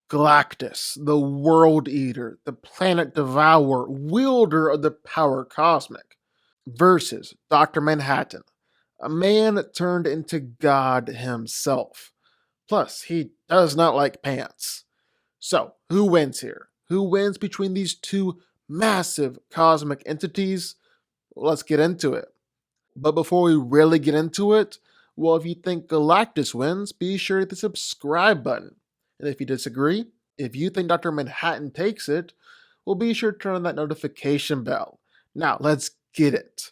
Galactus, the World Eater, the Planet Devourer, wielder of the power cosmic, versus Dr. Manhattan, a man turned into God himself. Plus, he does not like pants. So, who wins here? Who wins between these two massive cosmic entities? Well, let's get into it. But before we really get into it, well, if you think Galactus wins, be sure to hit the subscribe button. And if you disagree, if you think Dr. Manhattan takes it, well, be sure to turn on that notification bell. Now, let's get it.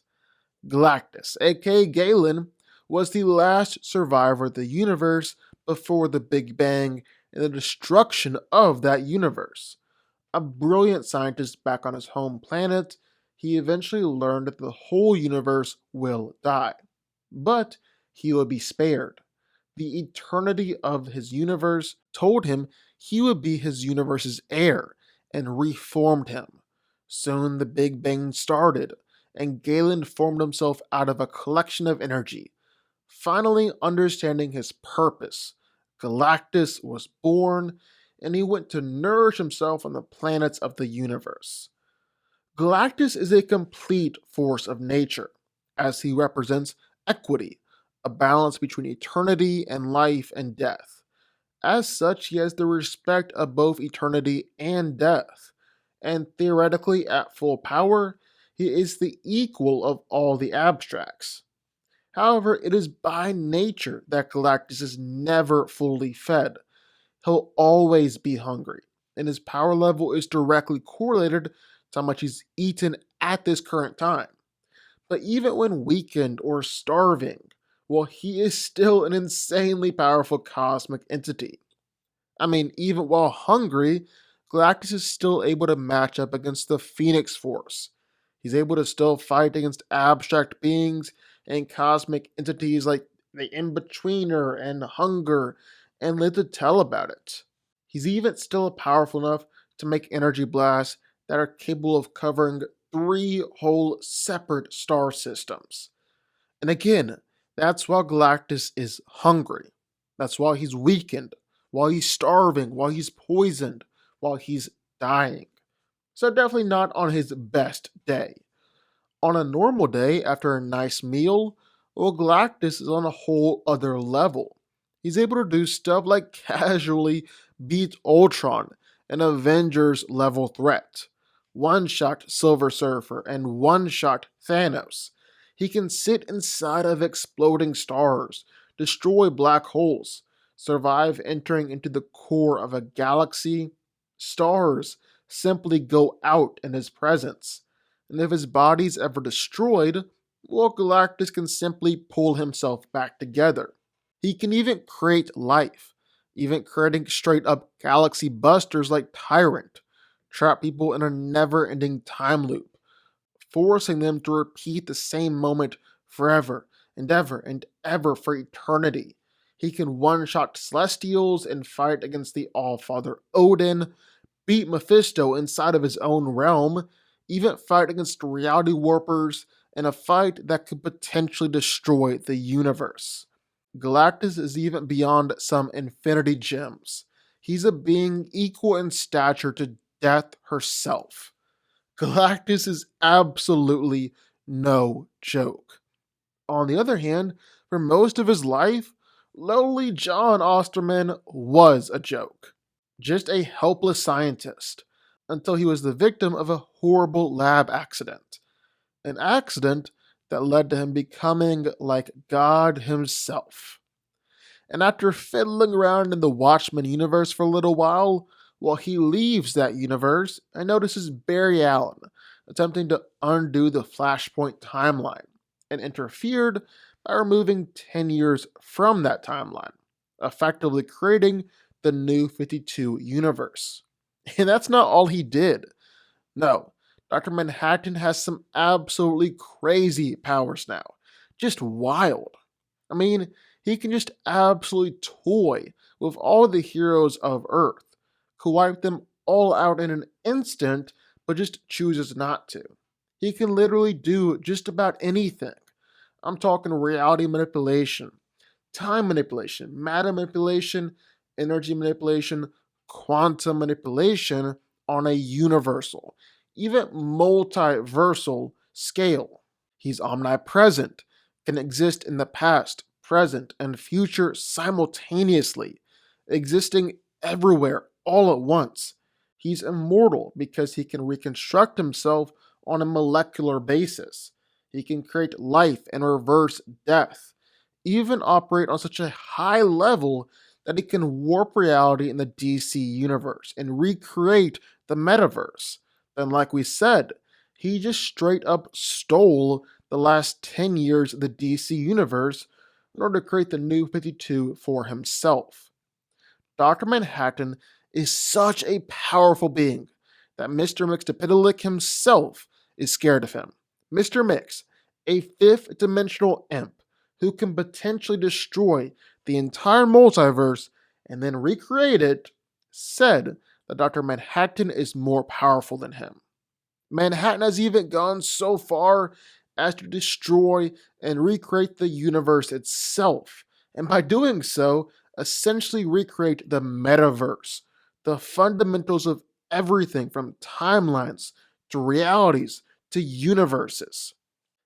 Galactus, aka Galen, was the last survivor of the universe before the Big Bang and the destruction of that universe. A brilliant scientist back on his home planet, he eventually learned that the whole universe will die. But he would be spared. The eternity of his universe told him he would be his universe's heir and reformed him. Soon the Big Bang started, and Galen formed himself out of a collection of energy. Finally understanding his purpose, Galactus was born, and he went to nourish himself on the planets of the universe. Galactus is a complete force of nature, as he represents equity, a balance between eternity and life and death. As such, he has the respect of both eternity and death, and theoretically, at full power, he is the equal of all the abstracts. However, it is by nature that Galactus is never fully fed. He'll always be hungry, and his power level is directly correlated to how much he's eaten at this current time. But even when weakened or starving, well, he is still an insanely powerful cosmic entity. I mean, even while hungry, Galactus is still able to match up against the Phoenix Force. He's able to still fight against abstract beings and cosmic entities like the In-Betweener and Hunger, and live to tell about it. He's even still powerful enough to make energy blasts that are capable of covering 3 whole separate star systems. And again, that's why Galactus is hungry. That's why he's weakened, while he's starving, while he's poisoned, while he's dying. So definitely not on his best day. On a normal day, after a nice meal, well, Galactus is on a whole other level. He's able to do stuff like casually beat Ultron, an Avengers level threat, one-shot Silver Surfer, and one-shot Thanos. He can sit inside of exploding stars, destroy black holes, survive entering into the core of a galaxy. Stars simply go out in his presence. And if his body's ever destroyed, well, Galactus can simply pull himself back together. He can even create life, even creating straight up galaxy busters like Tyrant, trap people in a never ending time loop, forcing them to repeat the same moment forever and ever for eternity. He can one-shot Celestials and fight against the Allfather Odin, beat Mephisto inside of his own realm, even fight against reality warpers in a fight that could potentially destroy the universe. Galactus is even beyond some infinity gems. He's a being equal in stature to death herself. Galactus is absolutely no joke. On the other hand, for most of his life, lowly John Osterman was a joke. Just a helpless scientist, until he was the victim of a horrible lab accident. An accident that led to him becoming like God himself. And after fiddling around in the Watchmen universe for a little while he leaves that universe and notices Barry Allen attempting to undo the Flashpoint timeline, and interfered by removing 10 years from that timeline, effectively creating the New 52 universe. And that's not all he did. No, Dr. Manhattan has some absolutely crazy powers now. Just wild. I mean, he can just absolutely toy with all the heroes of Earth, could wipe them all out in an instant, but just chooses not to. He can literally do just about anything. I'm talking reality manipulation, time manipulation, matter manipulation, energy manipulation, quantum manipulation on a universal, even multiversal scale. He's omnipresent, can exist in the past, present, and future simultaneously, existing everywhere all at once. He's immortal because he can reconstruct himself on a molecular basis. He can create life and reverse death, even operate on such a high level that he can warp reality in the DC universe and recreate the metaverse. Then, like we said, he just straight up stole the last 10 years of the DC universe in order to create the new 52 for himself. Dr. Manhattan is such a powerful being that Mr. Mxyzptlk himself is scared of him. Mr. Mix, a fifth dimensional imp who can potentially destroy the entire multiverse and then recreate it, said that Dr. Manhattan is more powerful than him. Manhattan has even gone so far as to destroy and recreate the universe itself, and by doing so, essentially recreate the metaverse, the fundamentals of everything from timelines to realities to universes.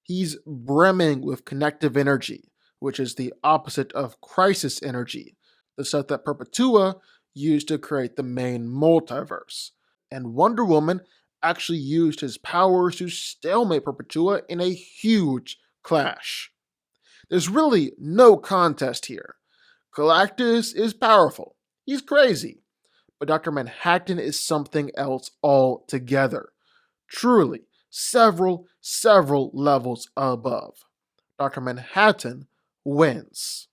He's brimming with connective energy, which is the opposite of crisis energy, the stuff that Perpetua used to create the main multiverse. And Wonder Woman actually used his powers to stalemate Perpetua in a huge clash. There's really no contest here. Galactus is powerful. He's crazy. But Dr. Manhattan is something else altogether. Truly, several levels above. Dr. Manhattan wins.